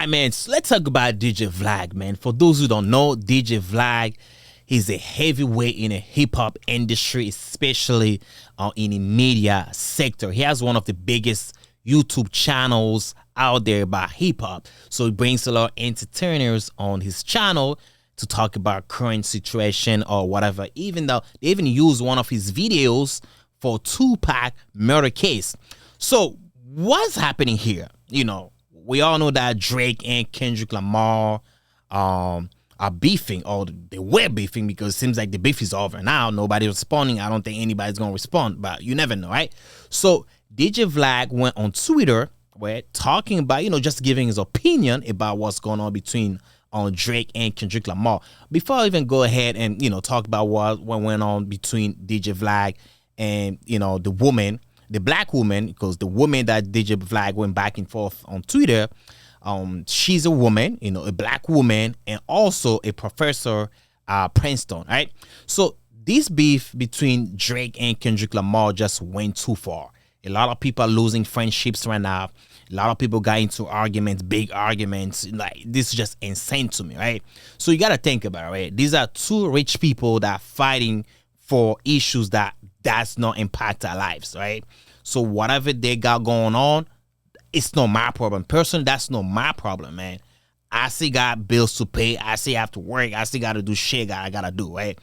right, man. So let's talk about DJ Vlad, man. For those who don't know, DJ Vlad, he's a heavyweight in the hip hop industry, especially in the media sector. He has one of the biggest YouTube channels out there about hip hop. So he brings a lot of entertainers on his channel to talk about current situation or whatever. Even though they even use one of his videos for Tupac murder case. So what's happening here? We all know that Drake and Kendrick Lamar are beefing, or they were beefing, because it seems like the beef is over now. Nobody's responding. I don't think anybody's going to respond, but you never know, right? So DJ Vlad went on Twitter, talking about, just giving his opinion about what's going on between Drake and Kendrick Lamar. Before I even go ahead and, talk about what went on between DJ Vlad and, the black woman, because the woman that DJ Vlad went back and forth on Twitter, she's a woman, a black woman, and also a professor at Princeton, right? So this beef between Drake and Kendrick Lamar just went too far. A lot of people are losing friendships right now. A lot of people got into arguments, big arguments. Like, this is just insane to me, right? So you got to think about it, right? These are two rich people that are fighting for issues that does not impact our lives, right? So whatever they got going on, it's not my problem. Personally, that's not my problem, man. I still got bills to pay. I still have to work. I still got to do shit I got to do, right?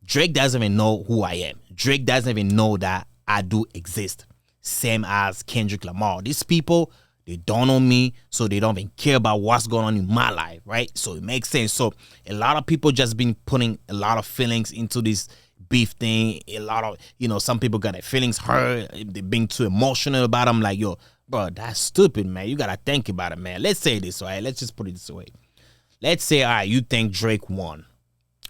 Drake doesn't even know who I am. Drake doesn't even know that I do exist. Same as Kendrick Lamar. These people, they don't know me, so they don't even care about what's going on in my life, right? So it makes sense. So a lot of people just been putting a lot of feelings into this beef thing. A lot of, some people got their feelings hurt. They're being too emotional about them. Like, yo, bro, that's stupid, man. You got to think about it, man. Let's say this, all right? Let's just put it this way. Let's say, all right, you think Drake won.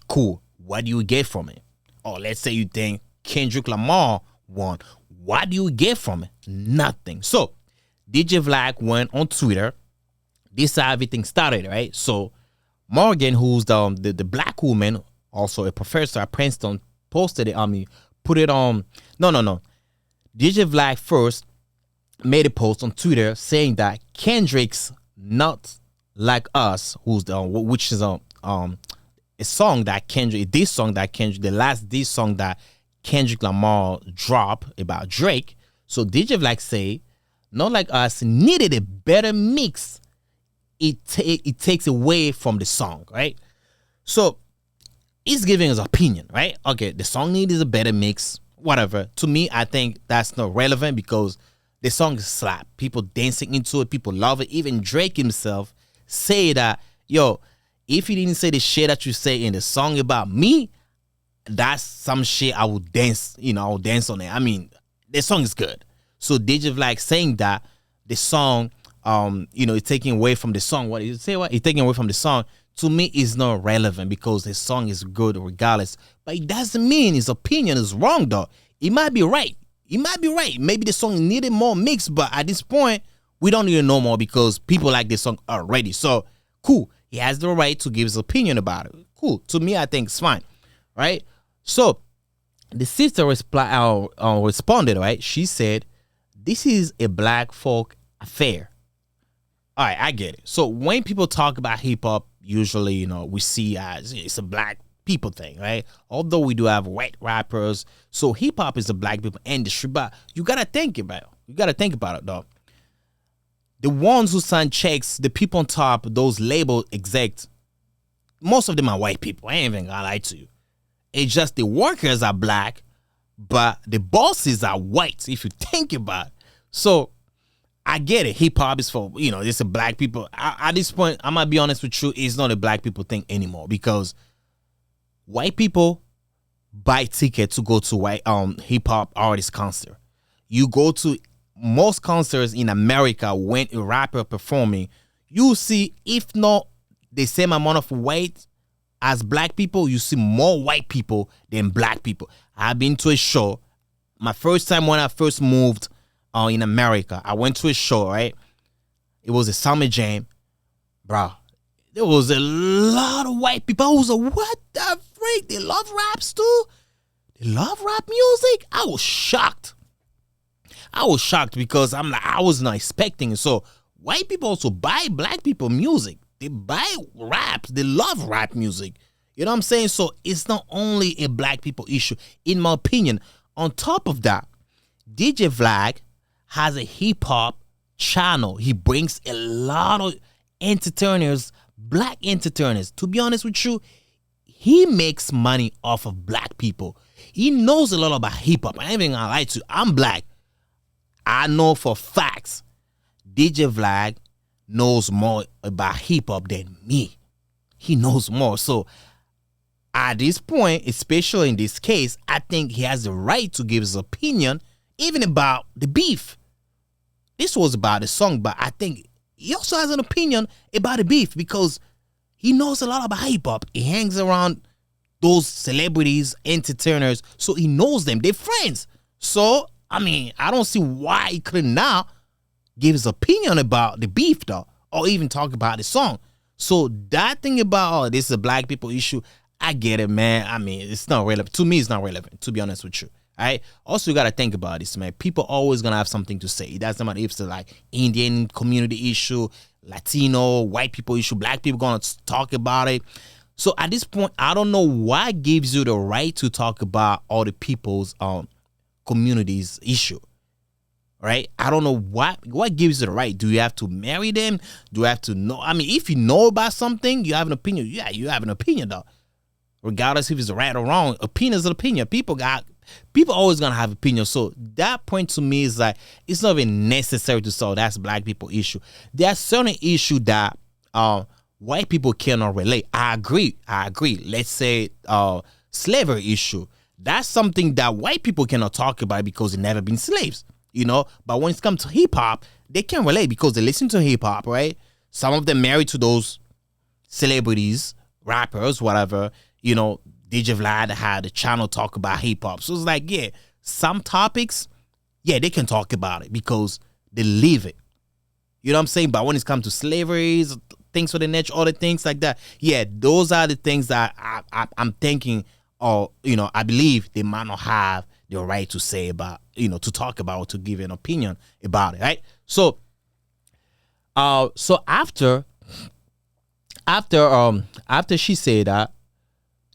Cool. What do you get from it? Or let's say you think Kendrick Lamar won. What do you get from it? Nothing. So DJ Vlad went on Twitter. This is how everything started, right? So Morgan, who's the black woman, also a professor at Princeton, posted it. Put it on. No. DJ Vlad first made a post on Twitter saying that Kendrick's Not Like Us, which is a song that Kendrick, the last diss song that Kendrick Lamar dropped about Drake. So DJ Vlad say, Not Like Us needed a better mix. It takes away from the song, right? So he's giving his opinion, right? Okay, the song needs a better mix, whatever. To me, I think that's not relevant because the song is slap. People dancing into it, people love it. Even Drake himself say that, yo, if you didn't say the shit that you say in the song about me, that's some shit I would dance, I would dance on it. I mean, the song is good. So DJ Vlad saying that the song, it's taking away from the song. What you say? What? It's taking away from the song. To me, is not relevant because the song is good regardless. But it doesn't mean his opinion is wrong, though. He might be right. Maybe the song needed more mix, but at this point, we don't need to know more because people like this song already. So, cool. He has the right to give his opinion about it. Cool. To me, I think it's fine. Right? So, the sister responded, right? She said, this is a black folk affair. All right, I get it. So, when people talk about hip-hop, usually, we see as it's a black people thing, right? Although we do have white rappers. So, hip-hop is a black people industry, but you got to think about it. Though. The ones who sign checks, the people on top, those label execs, most of them are white people. I ain't even gonna lie to you. It's just the workers are black, but the bosses are white, if you think about it. So, I get it. Hip hop is for, it's a black people. At this point, I'm going to be honest with you, it's not a black people thing anymore because white people buy tickets to go to white hip hop artist concert. You go to most concerts in America when a rapper performing, you see, if not the same amount of white as black people, you see more white people than black people. I've been to a show. My first time when I first moved in America, I went to a show, right? It was a summer jam. Bro, there was a lot of white people. I was like, what the freak? They love raps too? They love rap music? I was shocked because I'm like, I was not expecting it. So white people also buy black people music. They buy rap. They love rap music. You know what I'm saying? So it's not only a black people issue, in my opinion. On top of that, DJ Vlad has a hip hop channel. He brings a lot of entertainers, black entertainers. To be honest with you, he makes money off of black people. He knows a lot about hip hop. I ain't even gonna lie to you. I'm black. I know for facts DJ Vlad knows more about hip hop than me. He knows more. So at this point, especially in this case, I think he has the right to give his opinion, even about the beef. This was about the song, but I think he also has an opinion about the beef because he knows a lot about hip hop. He hangs around those celebrities, entertainers, so he knows them. They're friends. So, I mean, I don't see why he couldn't now give his opinion about the beef, though, or even talk about the song. So that thing about, oh, this is a black people issue, I get it, man. I mean, it's not relevant. To me, it's not relevant, to be honest with you. All right. Also, you got to think about this, man. People always going to have something to say. It doesn't matter if it's like Indian community issue, Latino, white people issue, black people going to talk about it. So at this point, I don't know what gives you the right to talk about all the people's communities issue. Right? I don't know what gives you the right. Do you have to marry them? Do you have to know? I mean, if you know about something, you have an opinion. Yeah, you have an opinion, though. Regardless if it's right or wrong, opinion is an opinion. People always gonna have opinions. So that point to me is like it's not even necessary to solve. That's black people issue. There are certain issues that white people cannot relate. I agree. Let's say slavery issue. That's something that white people cannot talk about because they've never been slaves. You know, but when it comes to hip hop, they can relate because they listen to hip hop, right? Some of them married to those celebrities, rappers, whatever. You know, DJ Vlad had a channel talk about hip hop. So it's like, yeah, some topics, yeah, they can talk about it because they live it. You know what I'm saying? But when it comes to slavery, things for the nature, other things like that, yeah, those are the things that I'm thinking, or, you know, I believe they might not have the right to say about, you know, to talk about or to give an opinion about it, right? So, after she said that,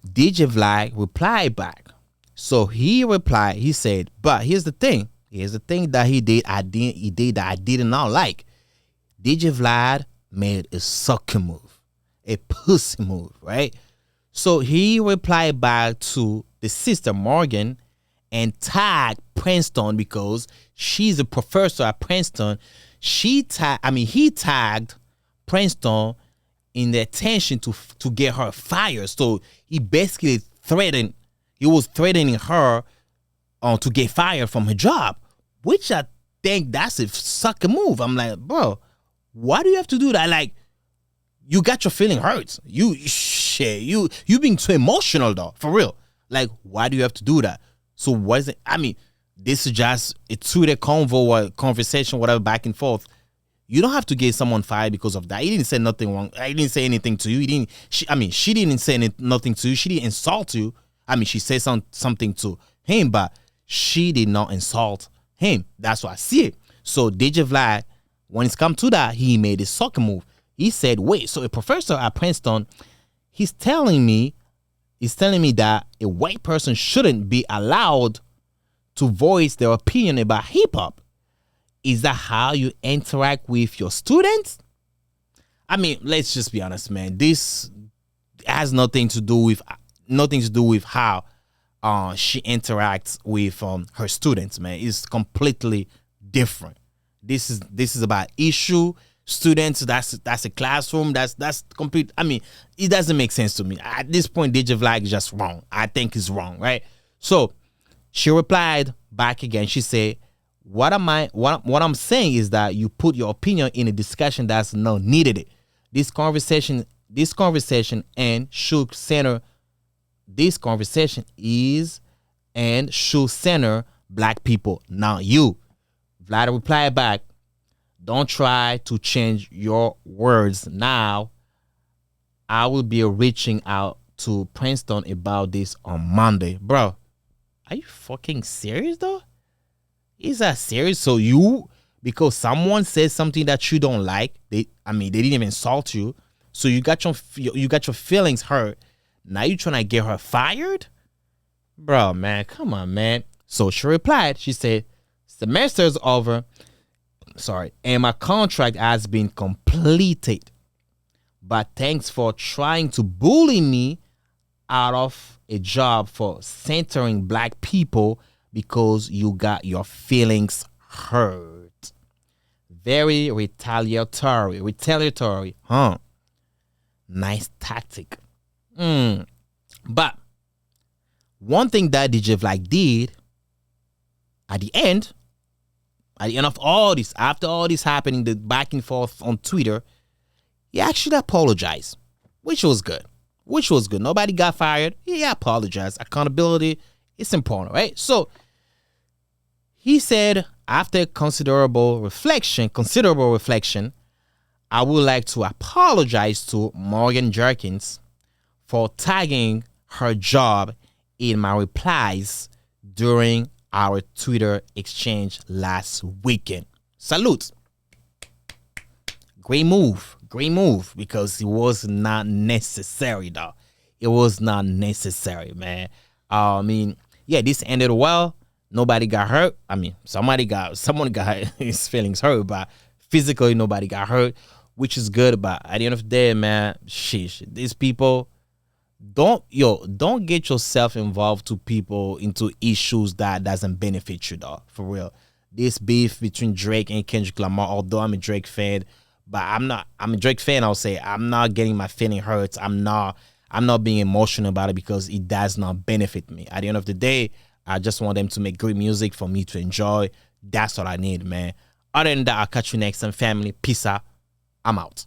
DJ Vlad replied back. So he replied, he said, but here's the thing that he did that I did not like. DJ Vlad made a sucker move, a pussy move, right? So he replied back to the sister Morgan and tagged Princeton because she's a professor at Princeton. He tagged Princeton in the attention to get her fired. So he basically was threatening her to get fired from her job, which I think that's a sucker move. I'm like, bro, why do you have to do that? Like, you got your feeling hurt. You being too emotional, though, for real. Like, why do you have to do that? So what is it? I mean, this is just a Twitter convo or conversation, whatever, back and forth. You don't have to get someone fired because of that. He didn't say nothing wrong. I didn't say anything to you. She didn't say nothing to you. She didn't insult you. I mean, she said something to him, but she did not insult him. That's what I see it. So DJ Vlad, when it's come to that, he made a soccer move. He said, wait, so a professor at Princeton, he's telling me that a white person shouldn't be allowed to voice their opinion about hip hop. Is that how you interact with your students? I mean, let's just be honest, man. This has nothing to do with how she interacts with her students, man. It's completely different. This is about issue. Students, that's a classroom. That's complete. I mean, it doesn't make sense to me. At this point, DJ Vlad is just wrong. I think he's wrong, right? So she replied back again. She said, what I'm saying is that you put your opinion in a discussion that's not needed. This conversation and should center. This conversation is and should center black people, not you. Vlad replied back, don't try to change your words now. I will be reaching out to Princeton about this on Monday. Bro, are you fucking serious though? Is that serious? So because someone says something that you don't like. They didn't even insult you, so you got your feelings hurt. Now you trying to get her fired, bro, man, come on, man. So she replied, she said, semester's over, sorry, and my contract has been completed, but thanks for trying to bully me out of a job for centering black people because you got your feelings hurt. Very retaliatory, huh? Nice tactic. But one thing that DJ Vlad did at the end of all this, after all this happening, the back and forth on Twitter, he actually apologized, which was good. Nobody got fired. He apologized. Accountability is important, right? So he said, after considerable reflection, I would like to apologize to Morgan Jerkins for tagging her job in my replies during our Twitter exchange last weekend. Salute. Great move, because it was not necessary, though. It was not necessary, man. This ended well. Nobody got hurt. Someone got his feelings hurt, but physically nobody got hurt, which is good. But at the end of the day, man, sheesh, these people, don't get yourself involved into issues that doesn't benefit you, though. For real, this beef between Drake and Kendrick Lamar, although I'm a Drake fan, but I'm a Drake fan, I'll say I'm not getting my feeling hurt. I'm not being emotional about it because it does not benefit me. At the end of the day, I just want them to make great music for me to enjoy. That's what I need, man. Other than that, I'll catch you next time, family. Peace out. I'm out.